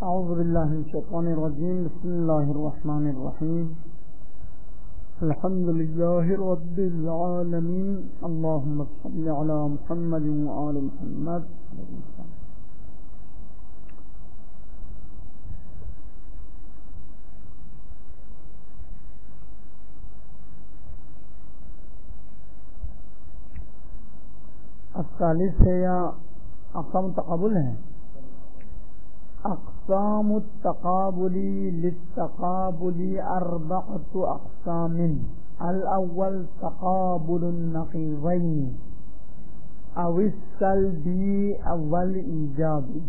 اعوذ باللہ من الشیطان الرجیم بسم اللہ الرحمن الرحیم الحمد للہ رب العالمین اللہم صل علی محمد وآل محمد. الثالث ہے یا اقسام تقابل ہیں. اقسام التقابل للتقابل اربعۃ اقسام. الاول تقابل النقیضین او السلبی او الایجابی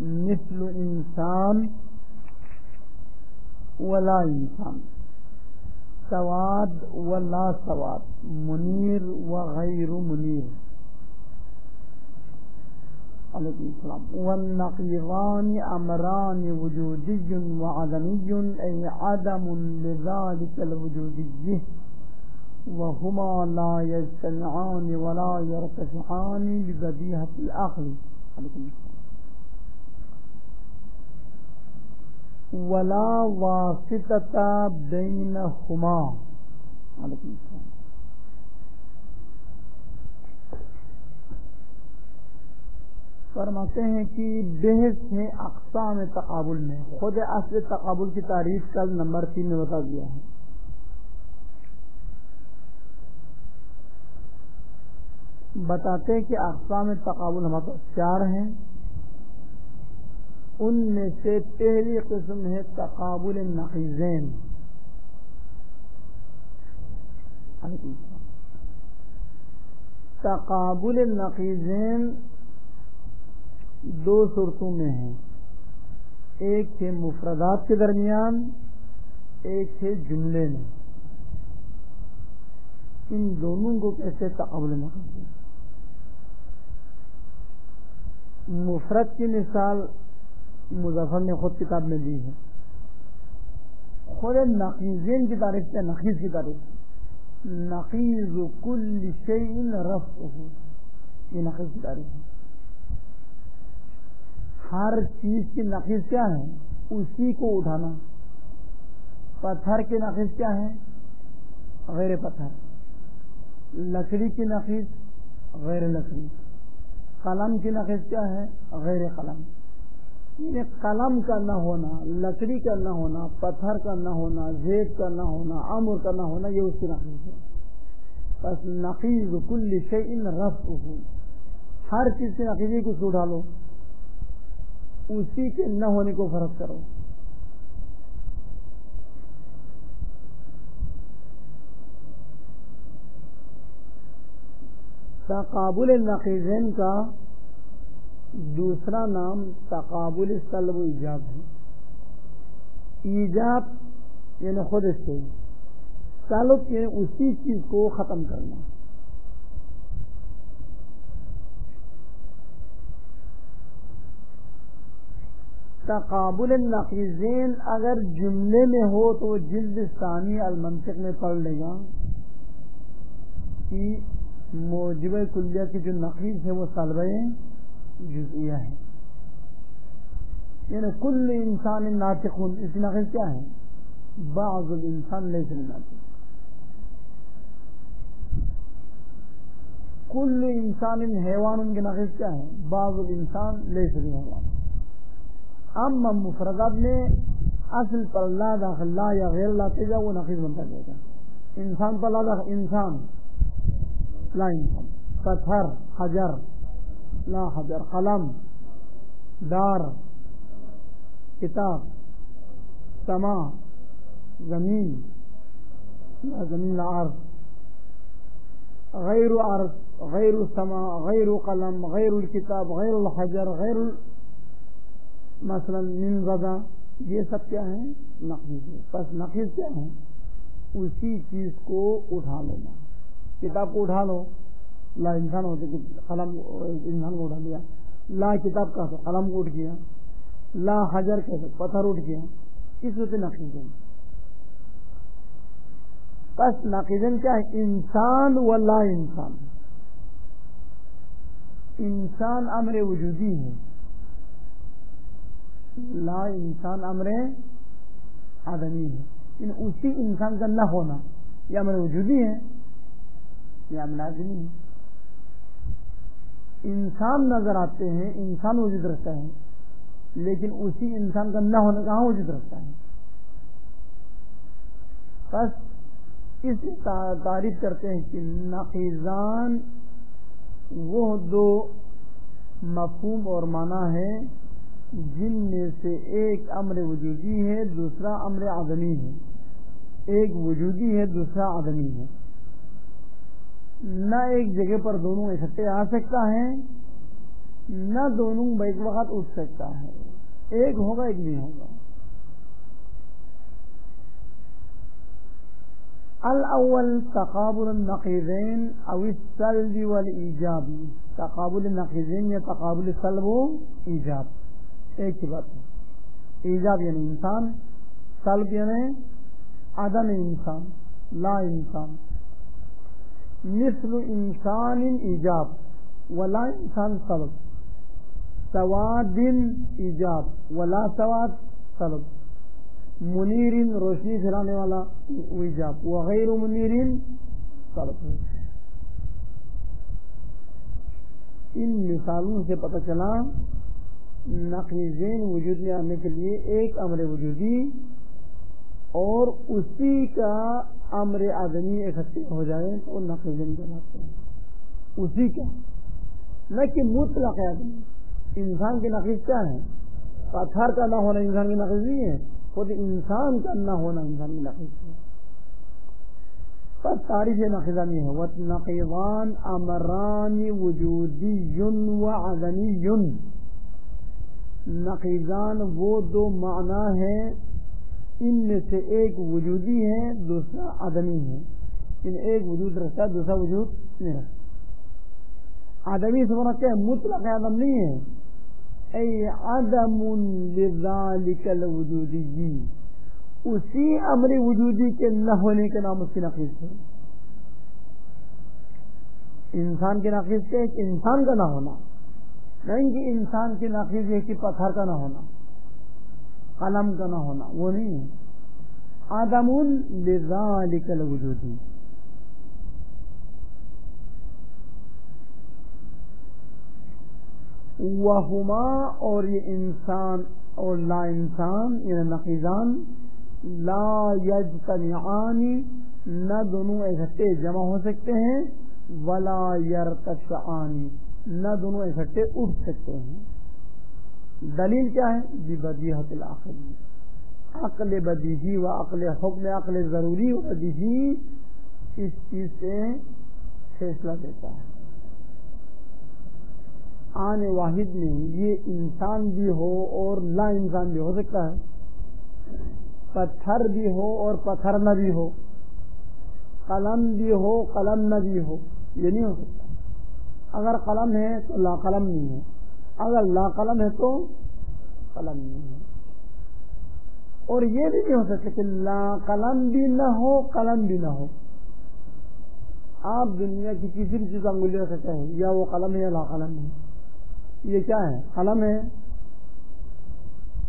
مثل انسان ولا انسان، سواد ولا سواد، منیر وغیر منیر. علیکم السلام. والنقيضان امران وجودي وعدمي، اي عدم لذلك الوجودي وهما لا يجتمعان ولا يرتفعان ببديهة العقل. علیکم السلام. ولا واسطة بينهما. علیکم السلام. فرماتے ہیں کہ بحث ہے اقسام تقابل میں. خود اصل تقابل کی تعریف کل نمبر 3 میں بتا دیا ہے. بتاتے ہیں کہ اقسام تقابل ہمارے پاس 4 ہیں. ان میں سے پہلی قسم ہے تقابل النقیضین. تقابل النقیضین 2 صورتوں میں ہیں. ایک ہے مفردات کے درمیان، ایک ہے جملے میں. ان دونوں کو کیسے تقابل نقیضین. مفرد کی مثال مظفر نے خود کتاب میں دی ہے. خود نقیضین کی تعریف کیا؟ نقیض کی تعریف نقیض کل شیء رفعہ، یہ نقیض کی تعریف ہے. ہر چیز کی نقیض کیا ہے؟ اسی کو اٹھانا. پتھر کی نقیض کیا ہے؟ غیر پتھر. لکڑی کی نقیض غیر لکڑی. قلم کی نقیض کیا ہے؟ غیر قلم. یعنی قلم کا نہ ہونا، لکڑی کا نہ ہونا، پتھر کا نہ ہونا، زیت کا نہ ہونا، امر کا نہ ہونا، یہ اس کی نقیض ہے. بس نقیض کل شیء رفعہ، ہر چیز کی نقیضی کو اٹھا لو، اسی کے نہ ہونے کو فرق کرو. تقابل النقیضین کا دوسرا نام تقابل سلب و ایجاب ہے. ایجاب یعنی خود سے، سلب یعنی اسی چیز کو ختم کرنا. تقابل النقیضین اگر جملے میں ہو تو جلد ثانی المنطق میں پڑھ لے گا کہ موجب کلیہ کی جو نقیض ہے وہ سلبہ جزئیہ ہے. یعنی کل انسان ناطق، اس کی نقیض کیا ہے؟ بعض الانسان لیس ناطق. کل انسان حیوان، ان کی نقیض کیا ہے؟ بعض الانسان لیس حیوان. اما مفردات میں اصل پر لا داخل لا یا غیر لاتے جا وہ نقیض بنتا جائے گا. انسان پر لا داخل انسان لا انسان، پتھر حجر لا حجر، قلم دار، کتاب سما زمین لا زمین لا ارض، غیر ارض غیر سما غیر قلم غیر الکتاب غیر الحجر غیر مثلا من غذا، یہ سب کیا ہے؟ نقیض ہے. بس نقیض کیا ہے؟ اسی چیز کو اٹھا لینا. کتاب کو اٹھا لو، لا انسان ہوتے قلم انسان کو اٹھا لیا. لا کتاب کا قلم کو اٹھ گیا. لا حجر کیسے؟ پتھر اٹھ گیا. اس وجہ سے نقیض ہے. بس نقیضن کیا ہے؟ انسان و لا انسان. انسان امر وجودی ہے، لا انسان امر آدمی ہے، ان اسی انسان کا نہ ہونا یہ امر وجودی ہے، یہ امر آدمی ہے۔ انسان نظر آتے ہیں، انسان وجود رکھتا ہے، لیکن اسی انسان کا نہ ہونا کہاں وجود رکھتا ہے؟ بس اس تعریف کرتے ہیں کہ نقیضان وہ دو مفہوم اور معنی ہے جن میں سے ایک امر وجودی ہے، دوسرا امر عدمی ہے۔ ایک وجودی ہے، دوسرا عدمی ہے۔ نہ ایک جگہ پر دونوں اکٹھے آ سکتا ہے، نہ دونوں بیک وقت اٹھ سکتا ہے، ایک ہوگا ایک نہیں ہوگا۔ الاول تقابل النقیضین او السلب والایجاب، تقابل النقیضین یا تقابل السلب و ایجاب ایک ہی بات ہے۔ ایجاب یعنی انسان، سلب یعنی عدم انسان، لا انسان۔ مثل انسان ایجاب ولا انسان سلب، سواد ایجاب ولا سواد سلب، منیر روشنی پھیلانے والا ایجاب وغیر منیر سلب۔ ان مثالوں سے پتہ چلا نقیضین وجود میں آنے کے لیے ایک امر وجودی اور اسی کا امر آدمی اکٹھے ہو جائے تو نقیضین کہلاتے ہیں۔ اسی کا، نہ کہ مطلق آدمی۔ انسان کے نقیض کیا ہے؟ پتھر کا نہ ہونا انسان کی نقیض نہیں ہے، خود انسان کا نہ ہونا انسان کی نقیض ہے۔ بس تعریف نقیضانی ہے، وَالنَّقِضَانِ أَمْرَانِ وُجُودِيٌّ وَعَدَمِيٌّ۔ نقیضان وہ دو معنی ہیں، ان میں سے ایک وجودی ہے، دوسرا عدمی ہے۔ ان ایک وجود رکھتا ہے، دوسرا وجود نہیں رکھتا۔ عدمی سے مراد کیا ہے؟ مطلق عدم نہیں ہے، ای عدم لذالک الوجودی، اسی امر وجودی کے نہ ہونے کے نام اس کی نقیض ہے۔ انسان کے نقیض کیا ہے؟ کہ انسان کا نہ ہونا، نہیں کہ انسان کی نقیض ہے کہ پتھر کا نہ ہونا، قلم کا نہ ہونا، وہ نہیں ہے۔ عدم لذالک الوجودی۔ وہما، اور یہ انسان اور لا انسان یعنی نقیضان، لا یجتمعان، نہ دونوں اکٹھے جمع ہو سکتے ہیں، ولا یرتفعان، نہ دونوں اکٹھے اٹھ سکتے ہیں۔ دلیل کیا ہے؟ ببدیہۃ العقل، عقل بدیہی و عقل حکم، عقل ضروری و بدیہی اس چیز سے فیصلہ دیتا ہے۔ آن واحد میں یہ انسان بھی ہو اور لا انسان بھی ہو سکتا ہے، پتھر بھی ہو اور پتھر نہ بھی ہو، قلم بھی ہو قلم نہ بھی ہو، یہ نہیں ہو سکتا۔ اگر قلم ہے تو لا قلم نہیں ہے، اگر لا قلم ہے تو قلم نہیں ہے۔ اور یہ بھی نہیں ہو سکتا کہ لا قلم بھی نہ ہو قلم بھی نہ ہو۔ آپ دنیا کی کسی بھی چیز انگلی رکھ سکتے ہیں، یا وہ قلم ہے یا لا قلم ہے۔ یہ کیا ہے؟ قلم ہے،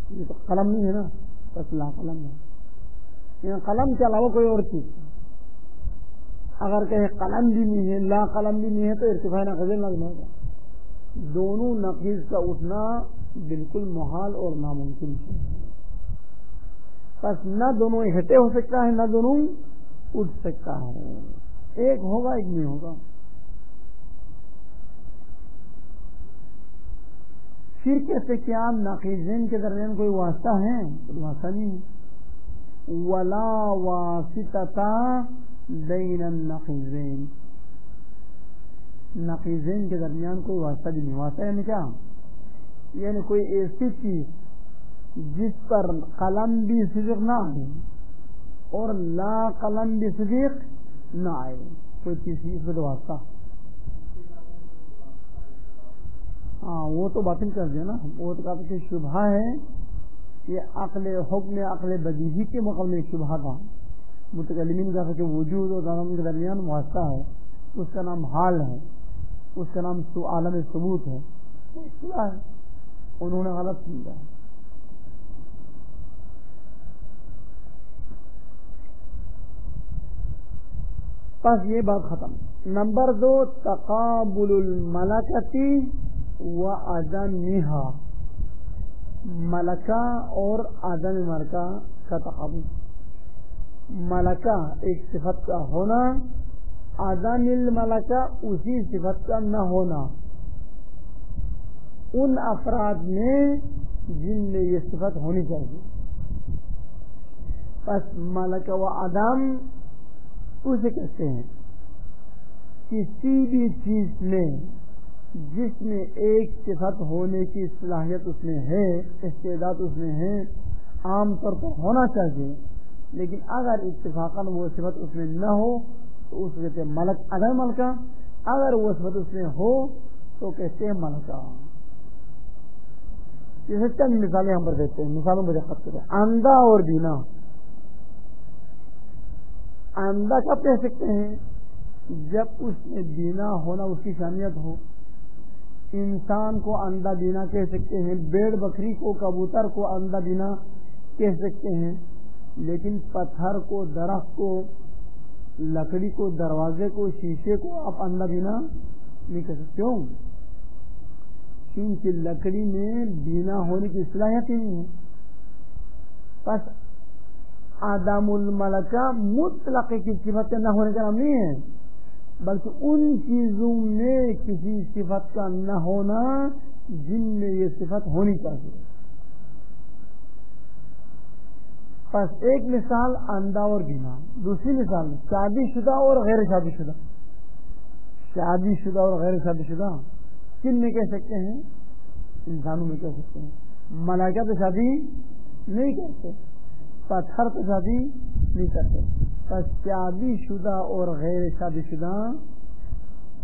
یہ تو قلم نہیں ہے نا، بس لا قلم ہے۔ یعنی قلم کے علاوہ کوئی اور چیز، اگر کہیں قلم بھی نہیں ہے لا قلم بھی نہیں ہے تو ارتفاع نقیض لازم ہوگا۔ دونوں نقیض کا اٹھنا بالکل محال اور ناممکن ہے۔ بس نہ دونوں اکٹھے ہو سکتا ہے، نہ دونوں اٹھ سکتا ہے، ایک ہوگا ایک نہیں ہوگا۔ پھر کہتے کیا نقیضین کے درمیان کوئی واسطہ ہے؟ کوئی واسطہ نہیں ہے۔ ولا واسطہ بین النقیضین، نقیضین کے درمیان کوئی واسطہ بھی نہیں۔ واسطہ یعنی کیا؟ یعنی کوئی ایسی چیز جس پر قلم بھی صدق نہ آئے اور لا قلم بھی صدق نہ آئے، کوئی تیسری اس میں واسطہ۔ ہاں وہ تو باطل کر دیا نا، وہ تو کہتے کہ شبہ ہے، یہ عقل حکم عقل بدیہی کے مقابلے میں شبہ تھا۔ متکلمین کہتے کہ وجود اور عدم کے درمیان واسطہ ہے، اس کا نام حال ہے، اس کا نام عالم ثبوت ہے، شبہ ہے، انہوں نے غلط سمجھا ہے۔ بس یہ بات ختم. نمبر 2 تقابل الملکتی و عدمہا، ملکہ اور عدم ملکہ کا تقابل. ملکہ ایک صفت کا ہونا، عدم الملکہ اسی صفت کا نہ ہونا، ان افراد میں جن میں یہ صفت ہونی چاہیے. بس ملکہ و عدم اسے کہتے ہیں کسی بھی چیز میں جس میں ایک صفت ہونے کی صلاحیت اس میں ہے، استعداد اس میں ہے، عام طور پر ہونا چاہیے، لیکن اگر اتفاقاً وہ صفت اس میں نہ ہو تو اس کہتے ہیں ملک عدم ملکہ، اگر وہ صفت اس میں ہو تو کہتے ہیں ملکہ. جیسے چند مثالیں ہم پر دیتے ہیں، مثالوں میں دقت کریں. اندھا اور بینا. اندھا کب کہہ سکتے ہیں؟ جب اس میں بینا ہونا اس کی شانیت ہو. انسان کو اندھا بینا کہہ سکتے ہیں، بھیڑ بکری کو، کبوتر کو اندھا بینا کہہ سکتے ہیں، لیکن پتھر کو، درخت کو، لکڑی کو، دروازے کو، شیشے کو آپ اندھا بینا نہیں کہہ سکتے. کیوں؟ کیونکہ لکڑی میں بینا ہونے کی صلاحیت ہی نہیں ہے. بس عدم الملکہ مطلق کی صفت نہ ہونے کا نام نہیں ہے، بلکہ ان چیزوں میں کسی صفت کا نہ ہونا جن میں یہ صفت ہونی چاہیے. بس ایک مثال اندھا اور بینا. دوسری مثال شادی شدہ اور غیر شادی شدہ. شادی شدہ اور غیر شادی شدہ کن میں کہہ سکتے ہیں؟ انسانوں میں کہہ سکتے ہیں. ملائکہ تو شادی نہیں کرتے، پتھر تو شادی نہیں کرتے. بس شادی شدہ اور غیر شادی شدہ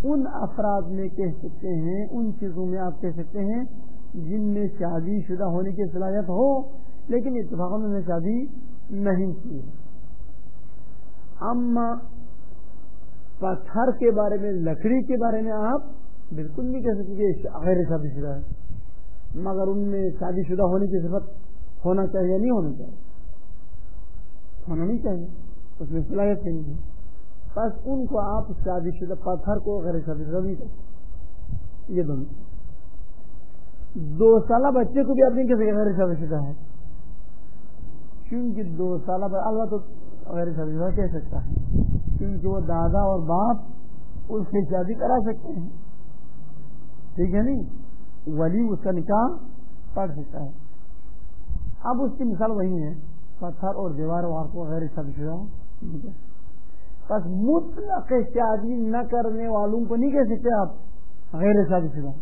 ان افراد میں کہہ سکتے ہیں، ان چیزوں میں آپ کہہ سکتے ہیں جن میں شادی شدہ ہونے کی صلاحیت ہو لیکن اتفاقاً انہوں نے شادی نہیں کی. اما پتھر کے بارے میں، لکڑی کے بارے میں آپ بالکل نہیں کہہ سکتے کہ غیر شادی شدہ ہے، مگر ان میں شادی شدہ ہونے کی صفت ہونا چاہیے نہیں ہونا چاہیے؟ ہونا نہیں چاہیے، اس میں صلاحیت نہیں ہے. بس ان کو آپ شادی شدہ، پتھر کو غیر شادی شدہ نہیں کہتے. یہ دونوں 2 سالہ بچے کو بھی آپ نہیں کہہ سکتے غیر شادی شدہ ہے، کیونکہ 2 سالہ اللہ تو غیر شادی شدہ کہہ سکتا ہے کیونکہ وہ دادا اور باپ اس کی شادی کرا سکتے ہیں. ٹھیک ہے نہیں؟ ولی اس کا نکاح پڑھ سکتا ہے. اب اس کی مثال وہی ہے، پتھر اور دیوار وار کو غیر شادی شدہ. بس مطلق شادی نہ کرنے والوں کو نہیں کہہ سکتے آپ غیر شادی شدہ،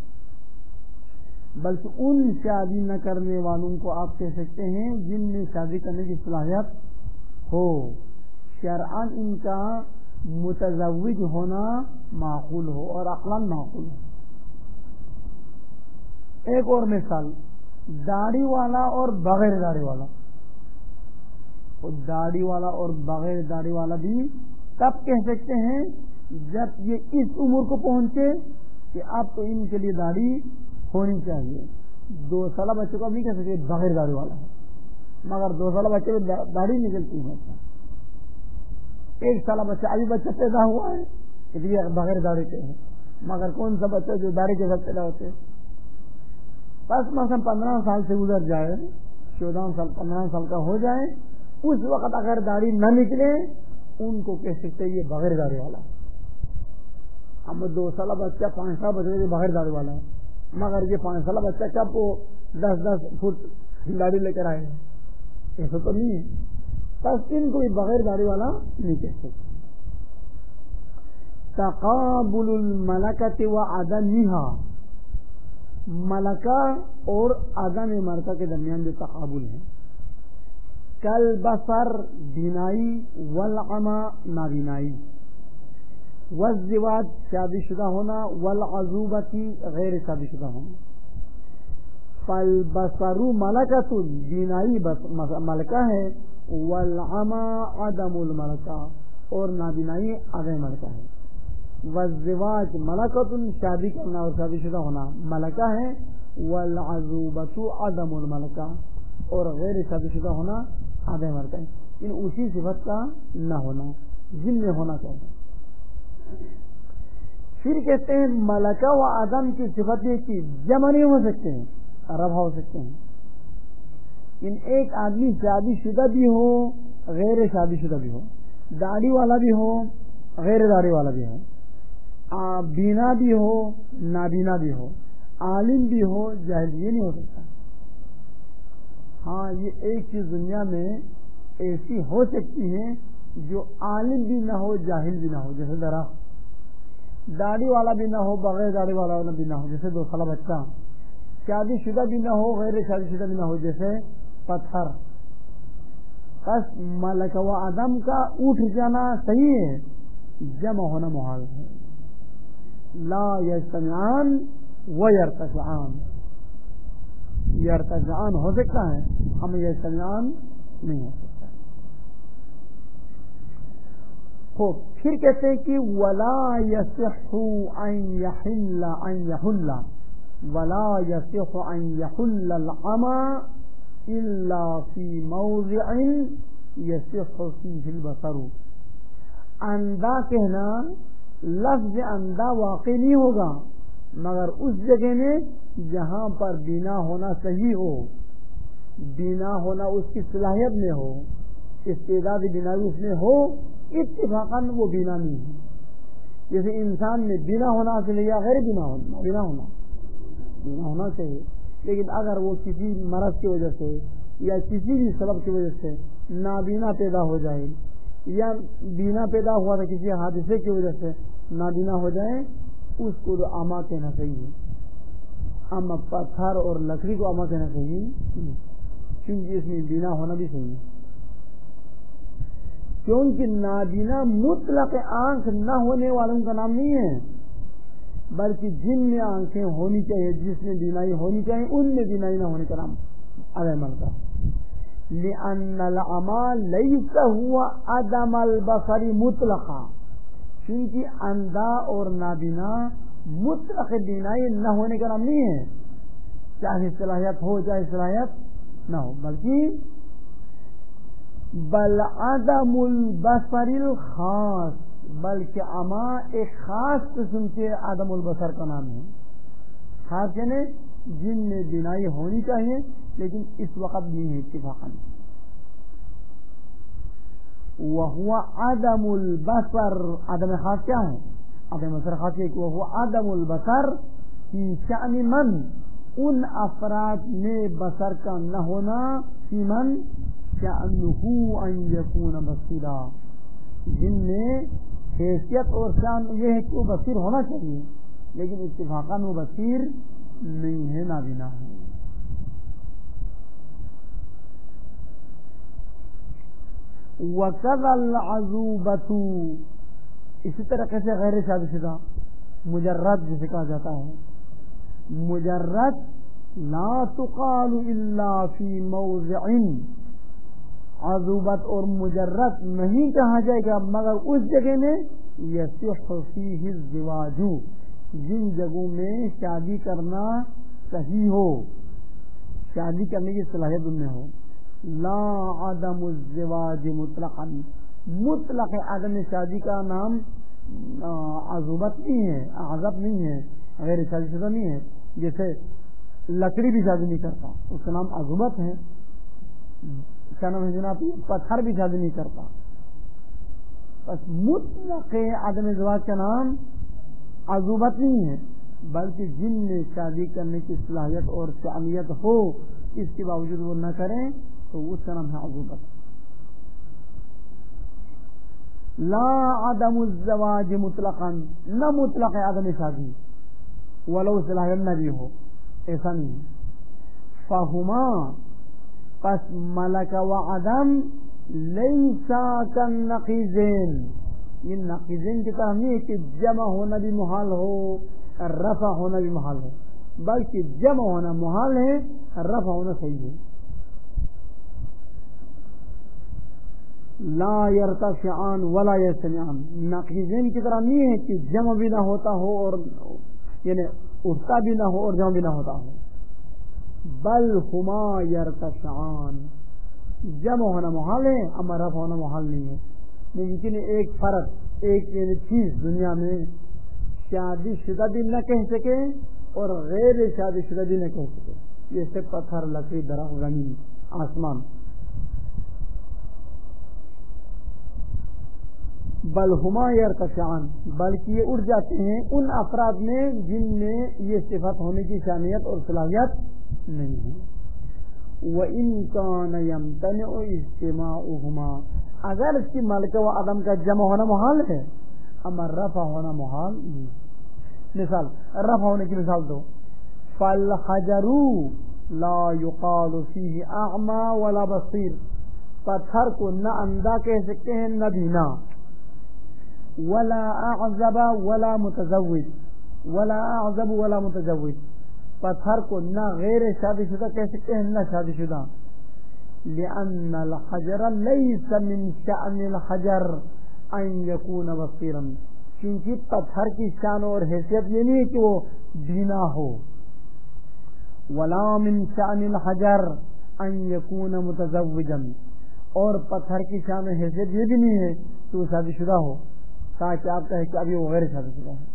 بلکہ ان شادی نہ کرنے والوں کو آپ کہہ سکتے ہیں جن میں شادی کرنے کی صلاحیت ہو، شرعاً ان کا متزوج ہونا معقول ہو اور عقلاً معقول ہو. ایک اور مثال، داڑھی والا اور بغیر داڑھی والا. داڑھی والا اور بغیر داڑھی والا بھی تب کہہ سکتے ہیں جب یہ اس عمر کو پہنچے کہ اب تو ان کے لیے داڑھی ہونی چاہیے. 2 سالہ بچے کو اب نہیں کہہ سکتے بغیر داڑھی والا ہے، مگر 2 سالہ بچے کو داڑھی نکلتی ہے. 1 سالہ بچہ، ابھی بچہ پیدا ہوا ہے اس لیے بغیر داڑھی کے ہے، مگر کون سا بچہ جو داڑھی کے ساتھ پیدا ہوتے ہیں؟ بس مثلا 15 سال سے گزر جائے، 14 سال 15 سال کا ہو جائے، اس وقت اگر داڑھی نہ نکلے ان کو کہہ سکتے یہ بغیر داڑھی والا ہے. اب 2 سالہ بچہ 5 سال بچے بغیر داڑھی والا ہے، مگر یہ 5 سالہ بچہ کب وہ 10 فٹ داڑھی لے کر آئے، ایسا تو نہیں ہے. بس ان کو بغیر داڑھی والا نہیں کہہ سکتے. تقابل الملکۃ و عدمہا، ملکہ اور عدم ملکہ کے درمیان جو تقابل ہے. کل بصر بینائی، والعما نابینائی، والزواج شادی شدہ ہونا، والعزوبتی غیر شادی شدہ ہونا. فالبصر ملکۃ، بینائی ملکہ ہے، والعما عدم الملکہ، اور نابینائی عدم ملکہ ہے. والزواج ملکۃ، شادی کرنا اور شادی شدہ ہونا ملکہ ہے، والعزوبۃ عدم الملکہ، اور غیر شادی شدہ ہونا عدم ملکہ ہے. ان اسی صفت کا نہ ہونا جن میں ہونا چاہیے. پھر کہتے ہیں ملکہ و عدم کی صفت یہ کہ جمع نہیں ہو سکتے ہیں، رفع ہو سکتے ہیں. ان ایک آدمی شادی شدہ بھی ہو غیر شادی شدہ بھی ہو، داڑھی والا بھی ہو غیر داڑھی والا بھی ہو، بینا بھی ہو نابینا بھی ہو، عالم بھی ہو جاہل، یہ نہیں ہو سکتا. ہاں یہ ایک چیز دنیا میں ایسی ہو سکتی ہے جو عالم بھی نہ ہو جاہل بھی نہ ہو، جیسے درخت، داڑھی والا بھی نہ ہو بغیر داڑھی والا بھی نہ ہو جیسے 2 سالہ بچہ، شادی شدہ بھی نہ ہو غیر شادی شدہ بھی نہ ہو جیسے پتھر. بس ملک و عدم کا اٹھ جانا صحیح ہے، جمع ہونا محال ہے. لا یجتمعان و یرتفعان، یرتفعان ہو سکتا ہے ہم یجتمعان نہیں ہو سکتا. پھر کہتے ہیں کہ ولا یصح ان یحل ولا یصح ان یحل العمى الا فی موضع یصح فیہ البصر. اندھا کہنا، لفظ اندھا واقع نہیں ہوگا مگر اس جگہ میں جہاں پر بینا ہونا صحیح ہو، بینا ہونا اس کی صلاحیت میں ہو، استعداد بینائی اس میں ہو، اتفاقاً وہ بینا نہیں ہے. جیسے انسان میں بینا ہونا حاصل ہے یا غیر بینا ہونا چاہیے، لیکن اگر وہ کسی مرض کی وجہ سے یا کسی بھی سبب کی وجہ سے نابینا پیدا ہو جائے یا بینا پیدا ہوا تھا کسی حادثے کی وجہ سے نابینا ہو جائے، اس کو تو اما کہنا چاہیے. اما پتھر اور لکڑی کو اما کہنا چاہیے کیونکہ اس میں بینا ہونا بھی صحیح ہے. کیونکہ نابینا مطلق آنکھ نہ ہونے والوں کا نام نہیں ہے، بلکہ جن میں آنکھیں ہونی چاہیے، جس میں بینائی ہونی چاہیے، ان میں بینائی نہ ہونے کا نام عدم کا. لأن العمى ليس هو عدم البصر مطلقا، کیونکہ اندھا اور نابینا مطلق بینائی نہ ہونے کا نام نہیں ہے، چاہے صلاحیت ہو چاہے صلاحیت نہ ہو، بلکہ بل عدم البصر الخاص، بلکہ اما ایک خاص قسم کے عدم البصر کا نام ہے. خاص یعنی جن میں بینائی ہونی چاہیے لیکن اس وقت نہیں ہے اتفاقاً. وہو عدم البصر، عدم خاص کیا ہے؟ عدم بصر خاص ہے کہ وہو عدم البصر فی شأن من، ان افراد میں بصر کا نہ ہونا، فی من شأنہ ان یکون بصیرا، جن میں حیثیت اور شان یہ ہے کہ وہ بصیر ہونا چاہیے لیکن اتفاقاً وہ بصیر نہیں ہے، نابینا ہے. وَكَذَا الْعَزُوبَةُ، اسی طریقے سے غیر شادی شدہ مجرد جسے کہا جاتا ہے، مجرد لا تقال الا فی موضع، عزوبت اور مجرد نہیں کہا جائے گا مگر اس جگہ میں یصح فیہ الزواج، جن جگہوں میں شادی کرنا صحیح ہو، شادی کرنے کی صلاحیت ان میں ہو. لا عدم الزواج مطلقا، مطلق عدم شادی کا نام عزوبت نہیں ہے، عزب نہیں ہے، غیر شادی شدہ نہیں ہے. جیسے لکڑی بھی شادی نہیں کرتا اس کا نام عزوبت ہے، کیا نام ہے جناب؟ پتھر بھی شادی نہیں کرتا. بس مطلق عدم زواج کا نام عزوبت نہیں ہے، بلکہ جن میں شادی کرنے کی صلاحیت اور شأنیت ہو اس کے باوجود وہ نہ کریں تو اس کا نام ہے عزوبت. لا عدم الزواج مطلقا، نہ مطلق عدم شادی ولو صلاحیت نہ بھی ہو، ایسا نہیں. فہما، پس ملک و عدم لیسا کالنقیزین، یہ نقیزین کی طرح نہیں ہے کہ جمع ہونا بھی محال ہو رفع ہونا بھی محال ہو، بلکہ جمع ہونا محال ہے، رفع ہونا صحیح ہے. لا یرتفعان ولا یجتمعان، نقیزین کی طرح نہیں ہے کہ جمع بھی نہ ہوتا ہو اور یعنی اٹھتا بھی نہ ہو اور جمع بھی نہ ہوتا ہو، بل ہما یرتفعان، جمع ہونا محال ہے اما رفع ہونا محال نہیں ہے. ممکن ہے ایک فرد ایک چیز دنیا میں شادی شدہ بھی نہ کہہ سکے اور غیر شادی شدہ بھی نہ کہہ سکے، جیسے پتھر، لکڑی، درخت، زمین، آسمان. بل ہما یرتفعان، بلکہ یہ اٹھ جاتے ہیں ان افراد میں جن میں یہ صفت ہونے کی شانیت اور صلاحیت نہیں ہے. وَإِن كَانَ يَمْتَنِعُ اجتماعهما، اگر اس کی ملکہ و عدم کا جمع ہونا محال ہے، اما رفع ہونا محال نہیں. مثال رفع ہونے کی مثال دو. فَالْحَجَرُ لَا يُقَالُ فِيهِ أَعْمَى وَلَا بَصِيرٌ، پتھر کو نہ اندھا کہہ سکتے ہیں نہ بینا. وَلَا أَعْزَبَ وَلَا مُتَزَوِّجٌ، وَلَا أَعْزَبُ وَلَا مُتَزَوِّجٌ، پتھر کو نہ غیر شادی شدہ کہہ سکتے ہیں نہ شادی شدہ. لِأَنَّ الْحَجَرَ لَيْسَ مِنْ شَأْنِ الْحَجَرِ أَنْ يَكُونَ بَصِيرًا، کیونکہ پتھر کی شان اور حیثیت یہ نہیں ہے کہ وہ بینا ہو. وَلَا مِنْ شَأْنِ الْحَجَرِ أَنْ يَكُونَ مُتَزَوِّجًا، اور پتھر کی شان اور حیثیت یہ بھی نہیں ہے کہ وہ شادی شدہ ہو، تاکہ آپ کہیں کہ ابھی وہ غیر شادی شدہ ہے.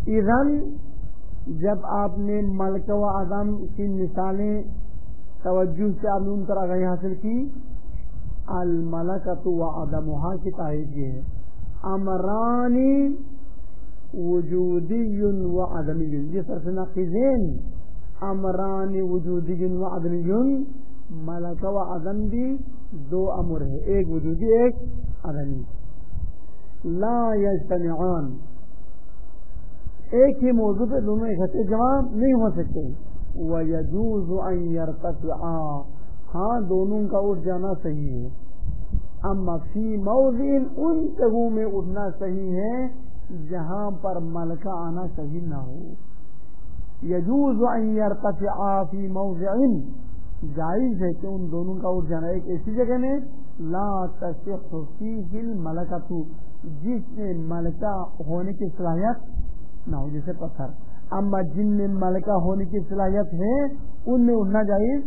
اذن جب آپ نے ملکہ و عدم کی مثالیں توجہ سے آپ نے ان پر آگاہی حاصل کی، الملکۃ و عدمھا کی تعریف یہ ہے. امرانی وجودی و عدمی، یہ صرف ناقضین. امرانی وجودی و عدمی، ملکہ و عدم بھی دو امر ہے، ایک وجودی ایک عدمی. لا یجتمعان، ایک ہی موضوع پہ دونوں اکٹھے جمع نہیں ہو سکتے. وَيَجُوزُ أَن يَرْتَفِعَا، ہاں دونوں کا اٹھ جانا صحیح ہے. اما فی موضع، ان جگہوں میں اٹھنا صحیح ہے جہاں پر ملکہ آنا صحیح نہ ہو. يَجُوزُ أَن يَرْتَفِعَا فی موضع، جائز ہے کہ ان دونوں کا اٹھ جانا ایک ایسی جگہ میں لا تصح فیہ الملکۃ، جس میں ملکہ ہونے کی صلاحیت نہ ہو، جیسے پتھر. اما جن میں ملکہ ہونے کی صلاحیت ہے ان میں اٹھنا جائز.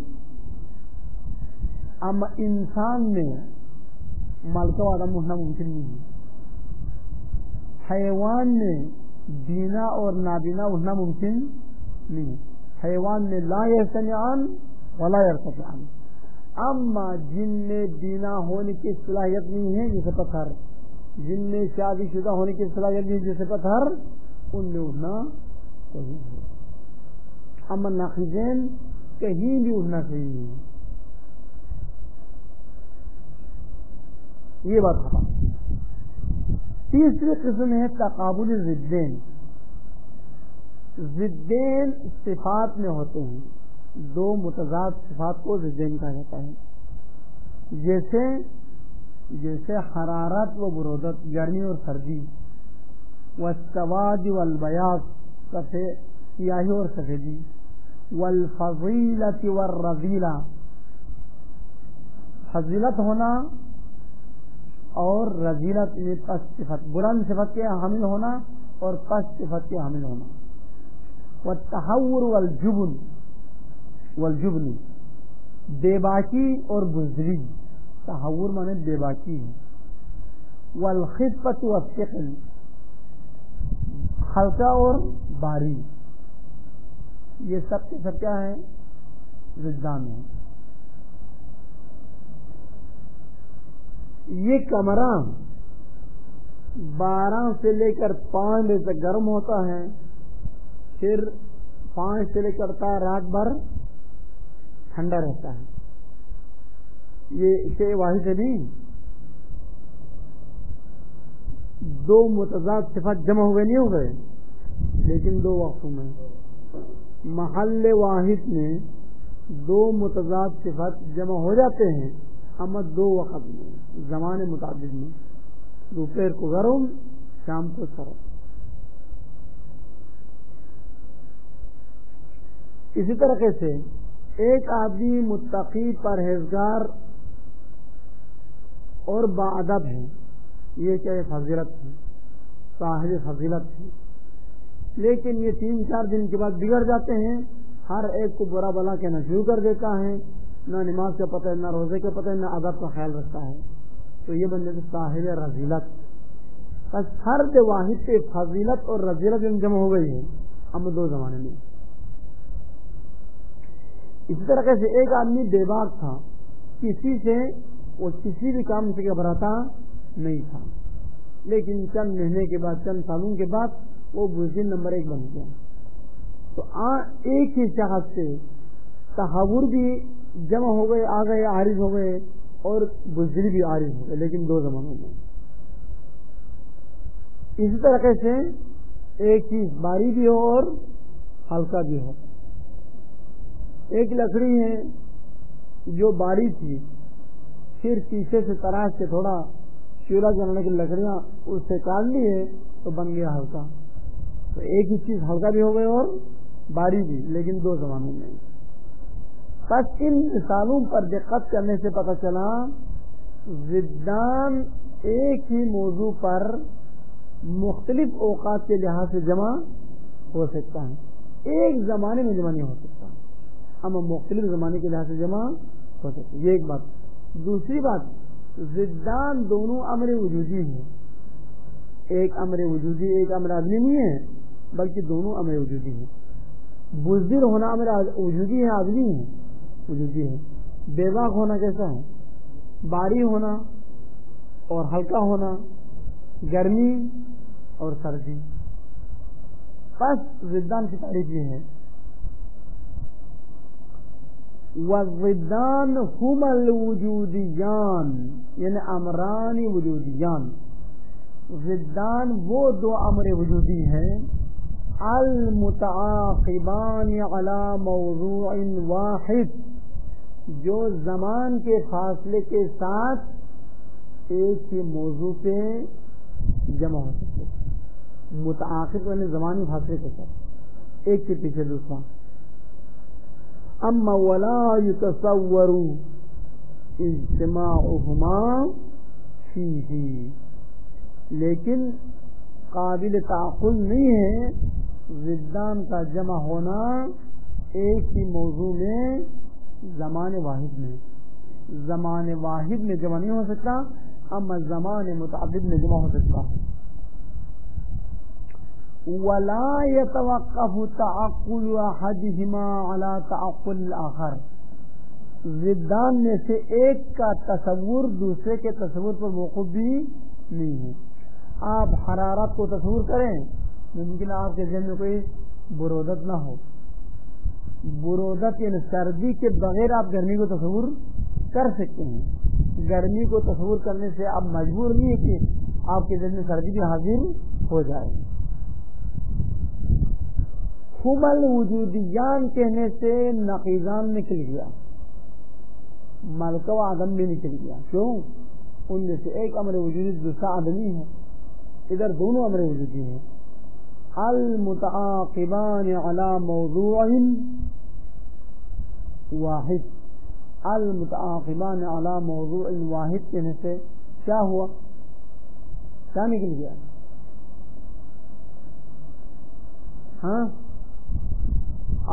اما انسان میں ملکہ و عدم اٹھنا ممکن نہیں ہے. حیوان میں بینا اور نابینا اٹھنا ممکن نہیں. حیوان میں لا یجتمعان ولا یرتفعان. اما جن میں بینا ہونے کی صلاحیت نہیں ہے جیسے پتھر، جن میں شادی شدہ ہونے کی صلاحیت نہیں جیسے پتھر، ان میں اٹھنا صحیح ہے. اما ناقضین کہیں بھی اٹھنا صحیح ہے. یہ بات ہے. تیسری قسم ہے تقابل ضدین. ضدین صفات میں ہوتے ہیں، دو متضاد صفات کو ضدین کہا جاتا ہے. جیسے حرارت و برودت، گرمی اور سردی. والسواد والبیاض، سیاہی اور سفیدی. والفضیلت والرذیلہ، فضیلت ہونا اور رذیلت میں پس صفت، بلند صفت کے حامل ہونا اور پس صفت کے حامل ہونا. والتحور والجبن، بے باکی اور بزدلی. تحور مانے بے باکی ہے. والخفت والثقل، ہلکا اور بھاری. یہ سب کے سب کیا ہے؟ ضدان ہے. یہ کمرہ 12 سے لے کر 5 بجے تک گرم ہوتا ہے، پھر 5 سے لے کر رات بھر ٹھنڈا رہتا ہے. یہ شے واحد نہیں، دو متضاد صفات جمع ہوئے نہیں ہو گئے، لیکن دو وقتوں میں. محل واحد میں دو متضاد صفات جمع ہو جاتے ہیں، اما دو وقت میں، زمان متعدد میں. دوپہر کو گرم، شام کو سرد. اسی طریقے سے ایک آدمی متقی پرہیزگار اور باادب ہے، یہ چاہے فضیلت ہے، صاحب فضیلت ہے، لیکن یہ 3-4 دن کے بعد بگڑ جاتے ہیں، ہر ایک کو برا بلا کہنا شروع کر دیتا ہے، نہ نماز کا پتہ ہے، نہ روزے کا پتہ ہے، نہ ادب کا خیال رکھتا ہے، تو یہ بندے سے صاحب رذیلت. بس فرد واحد پہ فضیلت اور رذیلت جمع ہو گئی ہے ہم دو زمانے میں. اسی طرح سے ایک آدمی بے باک تھا، کسی سے وہ کسی بھی کام سے گھبراتا نہیں تھا، لیکن چند مہینے کے بعد، چند سالوں کے بعد وہ بزدل نمبر 1 بن گیا. تو ایک ہی شخص سے تحور بھی جمع ہو گئے، آ گئے، عارض ہو گئے، اور بزدل بھی عارض ہو گئے، لیکن دو زمانوں میں. اسی طرح سے ایک چیز باری بھی ہو اور ہلکا بھی ہو. ایک لکڑی ہے جو باری تھی، پھر پیچھے سے تراش کے تھوڑا چولہا جلانے کی لکڑیاں اس سے کاٹ لی ہے تو بن گیا ہلکا. تو ایک ہی چیز ہلکا بھی ہو گئی اور باری بھی، لیکن دو زمانوں میں. بس ان مثالوں پر دقت کرنے سے پتہ چلا ضدان ایک ہی موضوع پر مختلف اوقات کے لحاظ سے جمع ہو سکتا ہے، ایک زمانے میں جمع نہیں ہو سکتا، اما مختلف زمانے کے لحاظ سے جمع ہو سکتا ہے. یہ ایک بات. دوسری بات، ضدان دونوں امر وجودی ہیں، ایک امر وجودی، ایک امر عدمی نہیں ہے، بلکہ دونوں امر وجودی ہیں. بزدل ہونا امر وجودی ہے، عدمی ہے، وجودی ہے. بے باک ہونا کیسا ہے؟ باری ہونا اور ہلکا ہونا، گرمی اور سردی. بس ضدان کی تعریف یہ ہے. والضدان هم الوجودیان، یعنی امران وجودیان. ضدان وہ دو امر وجودی ہیں المتعاقبان علی موضوع واحد، جو زمان کے فاصلے کے ساتھ ایک ہی موضوع پہ جمع ہو سکتے. متعاقب یعنی زمانی فاصلے کے ساتھ، ایک کے پیچھے دوسرا. اما ولا يتصور اجتماعهما فيه، لیکن قابل تعقل نہیں ہے ضدان کا جمع ہونا ایک ہی موضوع میں زمان واحد میں. زمان واحد میں جمع نہیں ہو سکتا، اما زمان متعدد میں جمع ہو سکتا ہے. ولا يتوقف تعقل احدهما على تعقل الاخر، ضدان میں سے ایک کا تصور دوسرے کے تصور پر موقوف بھی نہیں ہے. آپ حرارت کو تصور کریں، ممکن آپ کے ذہن میں کوئی برودت نہ ہو. برودت یعنی سردی کے بغیر آپ گرمی کو تصور کر سکتے ہیں. گرمی کو تصور کرنے سے آپ مجبور نہیں ہے کہ آپ کے ذہن میں سردی بھی حاضر ہو جائے. ہم الوجودیان کہنے سے نقیضان نکل گیا، ملکہ و عدم بھی نکل گیا. کیوں؟ ان میں سے ایک امر وجودی دوسرا عدمی ہے، ادھر دونوں امر وجودی ہیں. المتعاقبان علی موضوع واحد، المتعاقبان علی موضوع واحد کہنے سے کیا ہوا؟ کیا نکل گیا؟ ہاں،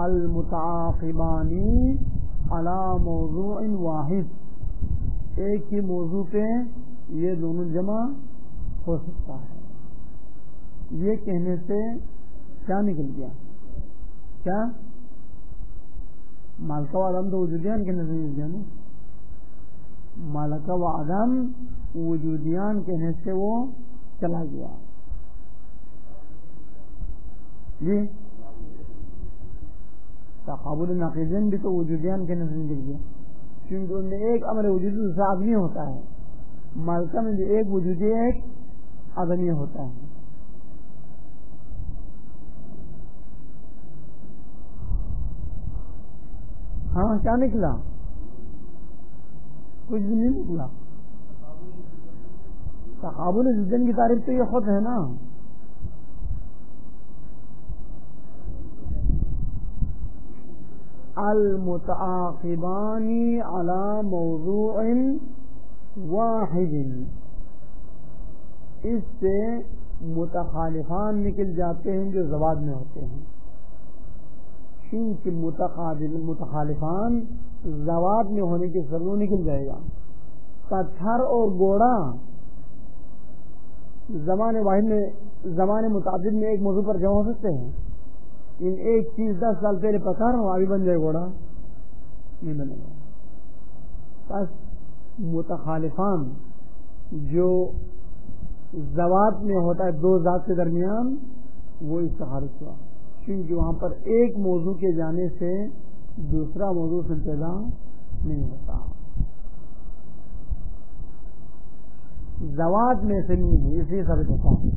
المتعاقبان علی موضوع واحد، ایک ہی موضوع پہ یہ دونوں جمع ہو سکتا ہے. یہ کہنے سے کیا نکل گیا؟ کیا؟ مالکہ و عدم تو وجودیان کہنے سے نکل گیا نا. مالکہ و عدم وجودیان کہنے سے وہ چلا گیا. جی تقابل ناقضین بھی تو وجودیان کہنے سے نکل گیا، کیونکہ ان میں ایک امر وجودی دوسرا عدمی ہوتا ہے. مالکہ میں بھی ایک وجودی ایک عدمی ہوتا ہے. ہاں، کیا نکلا؟ کچھ بھی نہیں نکلا. تقابل ضدین کی تعریف تو یہ خود ہے نا. المتعاقبان علی موضوع واحد، اس سے متخالفان نکل جاتے ہیں جو زواد میں ہوتے ہیں. چونکہ متخالفان زوات میں ہونے کے سبب نکل جائے گا. پتھر اور گوڑا زمان واحد میں زمان متعدد میں ایک موضوع پر جمع ہو سکتے ہیں. ان ایک چیز 10 سال پہلے پکار ہوں ابھی بن جائے گوڑا نہیں بنے گا. بس متخالفان جو زوات میں ہوتا ہے دو ذات کے درمیان وہ اس سے خارج ہوا کیونکہ وہاں پر ایک موضوع کے جانے سے دوسرا موضوع سے پیدا نہیں ہوتا. زوات میں سے نہیں ہے اسی ثابت ہوتا ہے.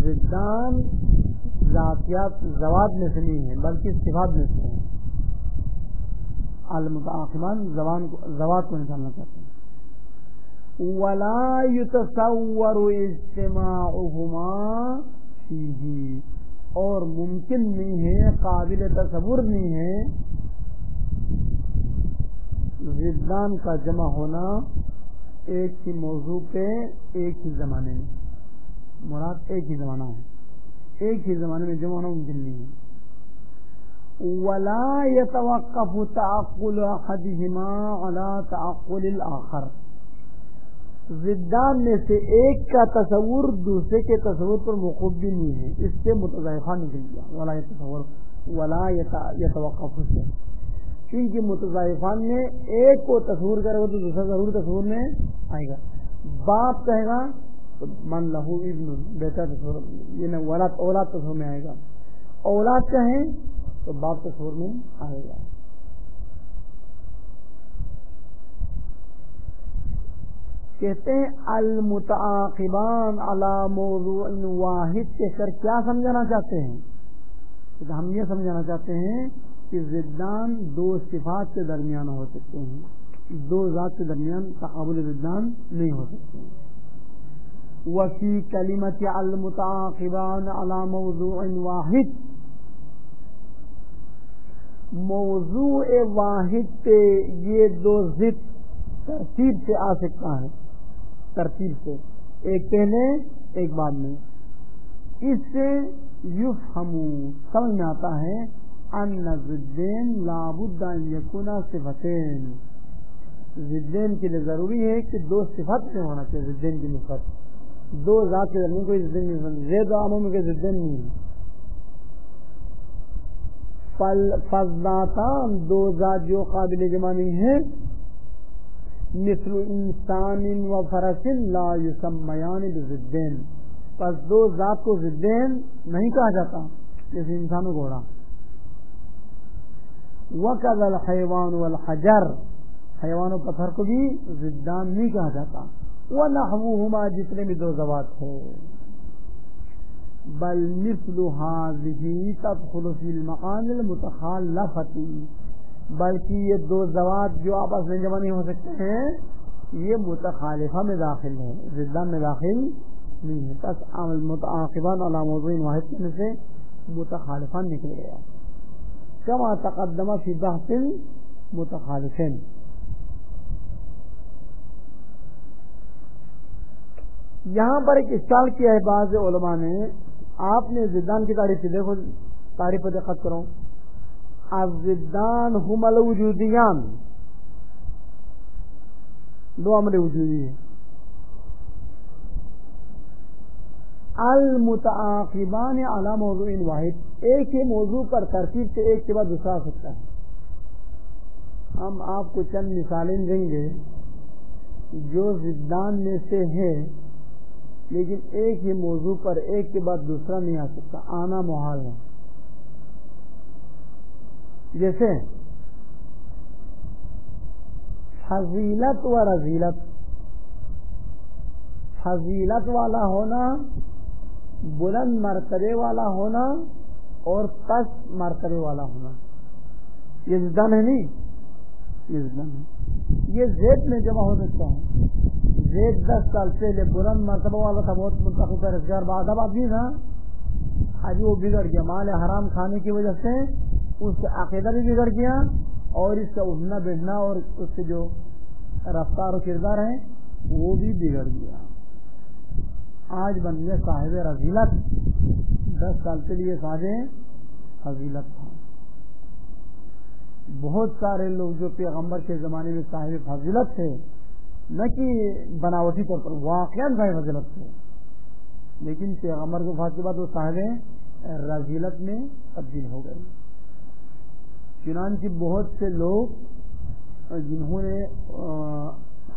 ضدان ذاتیات زوات میں سے نہیں ہے بلکہ صفات میں سے ہے. المتعاقبان زوات کو نکالنا چاہتے ہیں. ولا يتصور اجتماعهما فيه اور ممکن نہیں ہے قابل تصور نہیں ہے ضدان کا جمع ہونا ایک ہی موضوع پہ ایک ہی زمانے میں. مراد ایک ہی زمانہ ہے ایک ہی زمانے میں جمع ہونا ممکن نہیں ہے. ولا يتوقف تعقل احدهما على تعقل الاخر ضدان میں سے ایک کا تصور دوسرے کے تصور پر موقوف بھی نہیں ہے. اس سے متضائفہ نکل گیا. ولا يتوقف سے کیونکہ متضائفان میں ایک کو تصور کرے گا تو دوسرا ضرور تصور میں آئے گا. باپ کہے گا تو من لہو ابن بیٹا تصور یہ اولاد تصور میں آئے گا. اولاد کہیں تو باپ تصور میں آئے گا. کہتے ہیں المتعاقبان علی موضوع واحد کہہ کر کیا سمجھانا چاہتے ہیں؟ ہم یہ سمجھانا چاہتے ہیں کہ ضدان دو صفات کے درمیان ہو سکتے ہیں, دو ذات کے درمیان تقابل ضدان نہیں ہو سکتے ہیں. وفی کلمۃ المتعاقبان علی موضوع واحد موضوع واحد پہ یہ دو ضد ترتیب سے آ سکتا ہے, ترتیب سے ایک پہلے ایک بعد میں. اس سے یفہم سمجھ میں آتا ہے ان ضدین لابد ان یکونا صفتین ضدین کے لیے ضروری ہے کہ دو صفت سے ہونا چاہیے. ضدین کی نسبت دو ذات کے درمیان کوئی ضدین نہیں, زید و عمو میں کوئی ضدین نہیں ہے. فالذاتان دو ذات جو قابل جمع نہیں ہے مثل انسان و فرس لا یسمیان بضدین پس دو ذات کو ضدین نہیں کہا جاتا جیسے انسان و گھوڑا. وَكَذَا الْحَيْوَانُ وَالْحَجَرُ حیوان و پتھر کو بھی ضدان نہیں کہا جاتا. وَنَحْوُهُمَا جتنے بھی دو ذوات ہیں. بل مثل هذه تدخل في المقام المتخالفة بلکہ یہ دو ذوات جو آپس میں جمع نہیں ہو سکتے ہیں یہ متخالفہ میں داخل ہے, ضدان میں داخل نہیں ہے. بس المتعاقبان علی موضوع واحد میں سے متخالفان نکل گیا کما تقدم فی بحث المتخالفین. یہاں پر ایک اشکال کیا ہے بعض علماء نے. آپ نے ضدان کی تعریف دیکھو, تعریف پر دقت کرو. الضدان هم الوجودیان دو امر وجودی ہے. المتعاقبان علی موضوع واحد ایک ہی موضوع پر ترتیب سے ایک کے بعد دوسرا آ سکتا ہے. ہم آپ کو چند مثالیں دیں گے جو ضدان میں سے ہے لیکن ایک ہی موضوع پر ایک کے بعد دوسرا نہیں آ سکتا, آنا محال ہے. جیسے فضیلت و رذیلت, فضیلت والا ہونا, بلند مرتبے والا ہونا اور پست مرتبے والا ہونا یہ ضدان ہے نہیں, یہ ضدان ہے. یہ زید میں جمع ہو سکتا ہے. زید 10 سال پہلے بلند مرتبہ والا تھا, بہت منتخب پرہیزگار باداب آدمی تھا. ابھی وہ بگڑ گیا مال حرام کھانے کی وجہ سے, اس کا عقیدہ بھی بگڑ گیا اور اس کا اٹھنا بیٹھنا اور اس سے جو رفتار و کردار ہے وہ بھی بگڑ گیا. آج بن گیا صاحب رذیلت, 10 سال کے لیے صاحب فضیلت تھا. بہت سارے لوگ جو پیغمبر کے زمانے میں صاحب فضیلت تھے، نہ کہ بناوٹی طور پر، واقعا صاحب فضیلت تھے، لیکن پیغمبر کے وفات کے بعد وہ صاحب رذیلت میں تبدیل ہو گئے۔ چنانچہ بہت سے لوگ جنہوں نے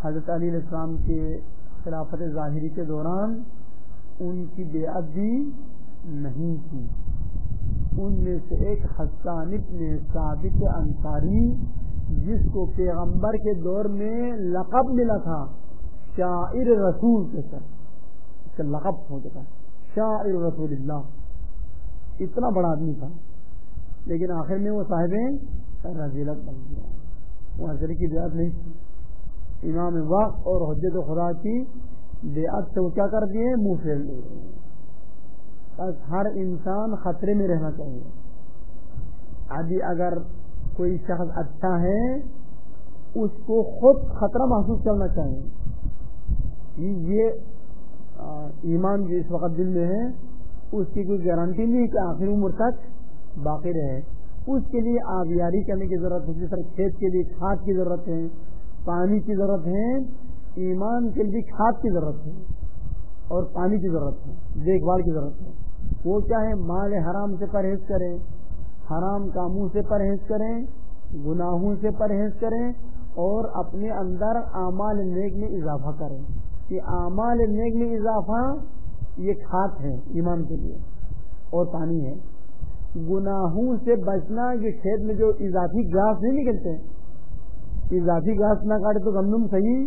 حضرت علی علیہ السلام کے خلافت ظاہری کے دوران ان کی بیعت بھی نہیں کی، ان میں سے ایک حسان بن ثابت انصاری، جس کو پیغمبر کے دور میں لقب ملا تھا شاعر رسول کے ساتھ، اس کا لقب ہو چکا شاعر رسول اللہ، اتنا بڑا آدمی تھا، لیکن آخر میں وہ صاحب رذیلت بن گیا، وہ حضرت کی بیعت نہیں تھی، امام وقت اور حجت خدا کی بیعت سے وہ کیا کر دیے، منہ پھیر لیے۔ بس ہر انسان خطرے میں رہنا چاہیے۔ ابھی اگر کوئی شخص اچھا ہے اس کو خود خطرہ محسوس کرنا چاہیے، یہ ایمان جو اس وقت دل میں ہے اس کی کوئی گارنٹی نہیں کہ آخر عمر تک باقی رہے، اس کے لیے آبیاری کرنے کی ضرورت ہے، جس طرح کھیت کے لیے کھاد کی ضرورت ہے، پانی کی ضرورت ہے، ایمان کے لیے کھاد کی ضرورت ہے اور پانی کی ضرورت ہے، دیکھ بھال کی ضرورت ہے۔ وہ کیا ہے، مال حرام سے پرہیز کریں، حرام کاموں سے پرہیز کریں، گناہوں سے پرہیز کریں، اور اپنے اندر اعمال نیک میں اضافہ کریں۔ یہ اعمال نیک میں اضافہ یہ کھاد ہے ایمان کے لیے اور پانی ہے۔ گناہوں سے بچنا، یہ کھیت میں جو اضافی گھاس نہیں نکلتے، اضافی گھاس نہ کاٹے تو گندم صحیح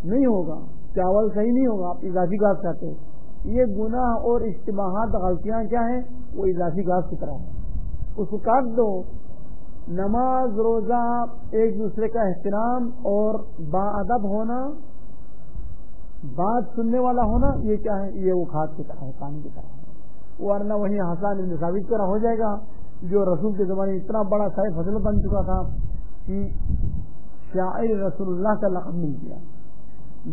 نہیں ہوگا، چاول صحیح نہیں ہوگا، آپ اضافی گھاس کھاتے ہیں۔ یہ گناہ اور اشتباہات غلطیاں کیا ہیں، وہ اضافی گھاس کی طرح ہے، اس کو کاٹ دو۔ نماز روزہ، ایک دوسرے کا احترام اور باادب ہونا، بات سننے والا ہونا، یہ کیا ہے، یہ وہ کھاد کی طرح ہے، پانی کی طرح ہے، ورنہ وہی حسان بن ثابت طرح ہو جائے گا جو رسول کے زمانے میں اتنا بڑا صاحب فضل بن چکا تھا کہ شاعر رسول اللہ کا لقب مل گیا،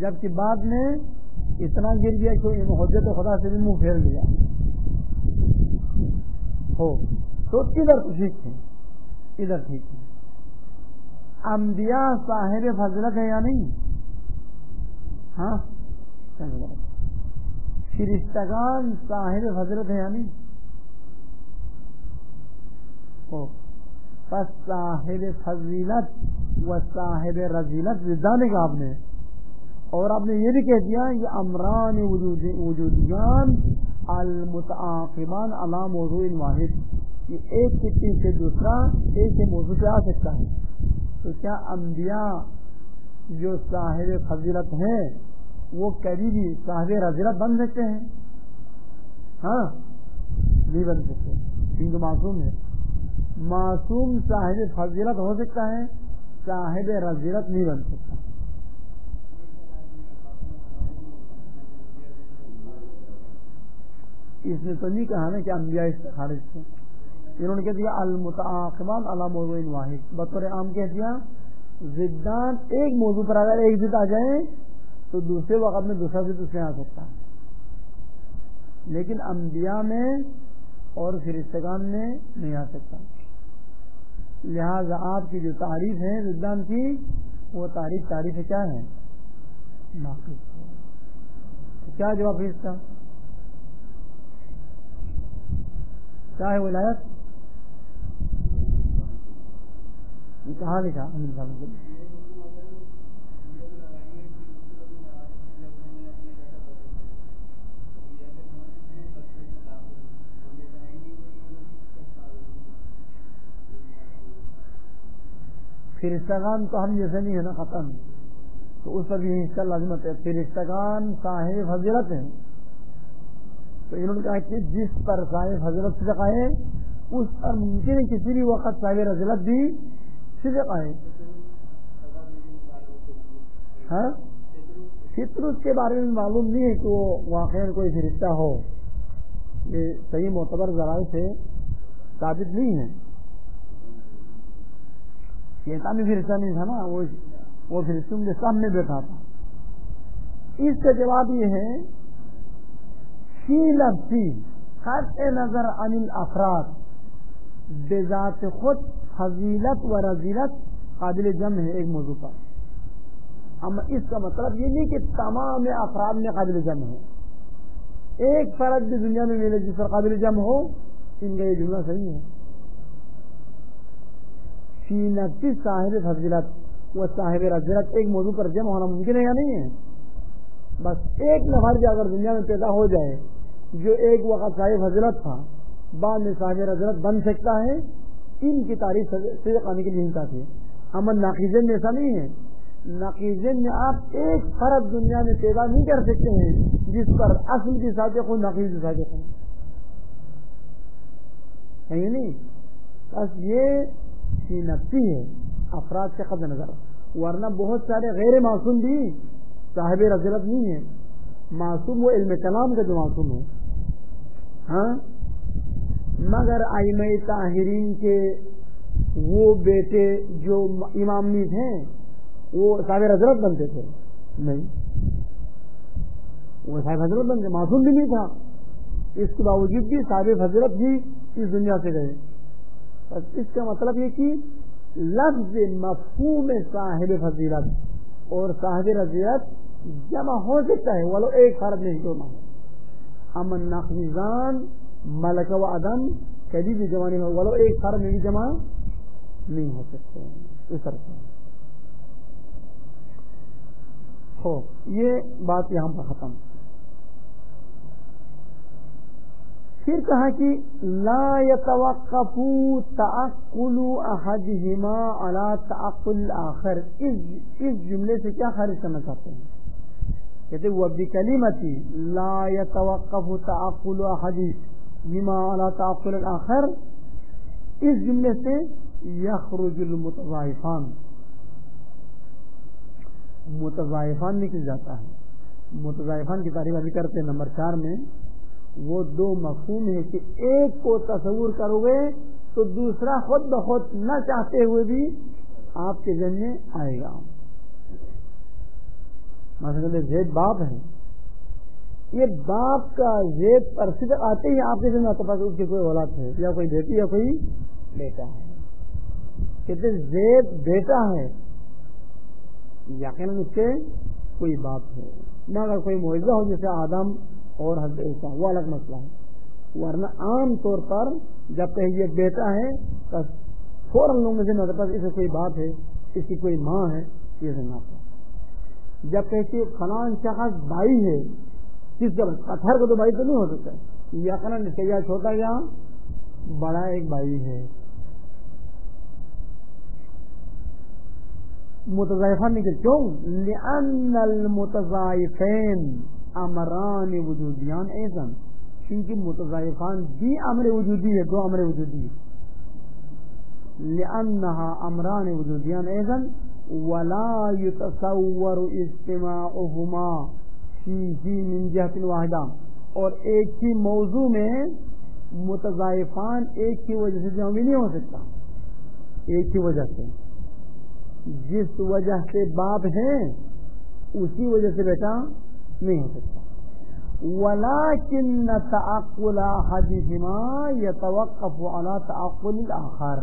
جبکہ بعد میں اتنا گر گیا کہ حجت خدا سے بھی منہ پھیر لیا ہو۔ تو ادھر ٹھیک ہے، ادھر ٹھیک ہے۔ انبیاء صاحب فضلت ہے یا نہیں؟ ہاں، فرشتگان صاحب فضلت ہے یا نہیں؟ پس صاحب فضیلت و صاحب رذیلت ضدانے کا آپ نے، اور آپ نے یہ بھی کہہ دیا یہ امران وجودیان المتعاقبان علی موضوع واحد، یہ ایک کے پیچھے دوسرا ایک کے موضوع پہ آ سکتا ہے۔ تو کیا انبیاء جو صاحب فضیلت ہیں وہ کبھی بھی صاحب رذیلت بن سکتے ہیں؟ ہاں، نہیں بن سکتے، کیونکہ معصوم ہے۔ معصوم صاحب فضیلت ہو سکتا ہے، صاحب رذیلت نہیں بن سکتا۔ اس نے تو نہیں کہا نا کہ انبیاء اس سے خارج تھے، انہوں نے کہہ دیا المتعاقبان علی موضوع واحد، بطور عام کہہ دیا ضدان ایک موضوع پر اگر ایک ضد آ جائے تو دوسرے وقت میں دوسرا ضد اس میں آ سکتا ہے، لیکن انبیاء میں اور فرشتگان میں نہیں آ سکتا۔ لہذا آپ کی جو تعریف ہے ضدان کی، وہ تعریف کیا ہے، ناقص۔ تو کیا جواب ہے اس کا؟ کیا ہے ولایت؟ کہاں لکھا؟ فرشتگان تو ہم جیسے نہیں ہے نا، ختم، تو اس پر بھی حصہ لازمت ہے۔ فرشتگان صاحب فضیلت ہیں، تو انہوں نے کہا کہ جس پر صاحب فضیلت صدق آئے اس پر ممکن ہے کسی بھی وقت صاحب رذیلت بھی صدق آئے۔ ہاں، فطرت کے بارے میں معلوم نہیں ہے کہ وہ واقعی کوئی فرشتہ ہو، یہ صحیح معتبر ذرائع سے ثابت نہیں ہے۔ شیطان بھی فرشتہ نہیں تھا نا، وہ فرشتوں کے سامنے بیٹھا تھا۔ اس کا جواب یہ ہے فی لفظی قطع نظر عن الافراد، بذات خود فضیلت و رضیلت قابل جمع ہے ایک موضوع پر. اما اس کا مطلب یہ نہیں کہ تمام افراد میں قابل جمع ہے. ایک فرد بھی دنیا میں ملے جس پر قابل جمع ہو, ان کا یہ جملہ صحیح ہے. فی نفس صاحب فضیلت و صاحب رضیلت ایک موضوع پر جمع ہونا ممکن ہے یا نہیں ہے؟ بس ایک نفر جو اگر دنیا میں پیدا ہو جائے جو ایک وقت صاحب فضیلت تھا, بعد میں صاحب رضیلت بن سکتا ہے, ان کی تعریف سے آنے کے لیے نہیں چاہتے. اما ناقیزن میں ایسا نہیں ہے. ناقیزن میں آپ ایک فرد دنیا میں پیدا نہیں کر سکتے ہیں جس پر اصل کی صادق ہو, ناقیز کی صادق ہو, کہیں نہیں. بس یہ فی نفسی ہے افراد سے قطع نظر, ورنہ بہت سارے غیر معصوم بھی صاحب رضیلت نہیں ہے. معصوم وہ علم کلام کا جو معصوم ہے, ہاں, مگر ائمہ طاہرین کے وہ بیٹے جو امام نیز ہیں وہ صاحب رضیلت بنتے تھے نہیں, وہ صاحب رضیلت بن کے معصوم بھی نہیں تھا. اس کے باوجود بھی صاحب رضیلت بھی اس دنیا سے گئے. بس اس کا مطلب یہ کہ لفظ مفہوم صاحب فضیلت اور صاحب رضیلت جمع ہو سکتا ہے ولو ایک فرد نہیں کیوں نہ ہو. امن ناقیزان ملک و عدم کبھی بھی جمع نہیں ہو, ولو ایک فرد میں بھی جمع نہیں ہو سکتے. اس طرح سے ہو, یہ بات یہاں پر ختم. پھر کہا کہ لا يتوقف تعقل احدهما على تعقل الاخر. اس جملے سے کیا خارج کرنا چاہتے ہیں؟ کہتے وہ بکلمتی لا يتوقف تعقل احدهما على تعقل الاخر, اس جملے سے یخرج المتضائفان, متضائفان نکل جاتا ہے. متضائفان کی تعریف ابھی کرتے ہیں نمبر 4 میں. وہ دو مفہوم ہے کہ ایک کو تصور کرو گے تو دوسرا خود بخود نہ چاہتے ہوئے بھی آپ کے ذہن میں آئے گا. مثلا زید باپ ہے, یہ باپ کا زید پر صرف آتے ہی آپ کے ذہن میں آتا ہے اس کی کوئی اولاد ہے یا کوئی بیٹی یا کوئی بیٹا ہے. کہتے زید بیٹا ہے, یقیناً اس کے کوئی باپ ہے. نہ اگر کوئی معجزہ ہو جیسے آدم اور حضرت عیسیٰ, وہ الگ مسئلہ ہے. ورنہ عام طور پر جب کہیں یہ بیٹا ہے تو فوراً لوگوں سے نظر پاس اس سے کوئی باپ ہے, اس کی کوئی ماں ہے, یہ سے نہ. جب کہتے فلاں شخص بھائی ہے, کس کا پتھر کو تو بھائی تو نہیں ہو سکتا, یقیناً اس کا یا چھوٹا یا بڑا ایک بھائی ہے. متضائفان نکل کیوں؟ لأن المتضائفین امران وجودیان ایزن, کیونکہ متضائفان بھی امر وجودی ہے, دو امر وجودی ہے. لأنها امران وجودیان ایزن ولا يتصور اجتماعهما فيه من جهة واحدہ, اور ایک ہی موضوع میں متضائفان ایک ہی وجہ سے جمع بھی نہیں ہو سکتا. ایک ہی وجہ سے, جس وجہ سے باپ ہے اسی وجہ سے بیٹا نہیں ہو سکتا. ولكن تعقل احدهما يتوقف على تعقل الاخر,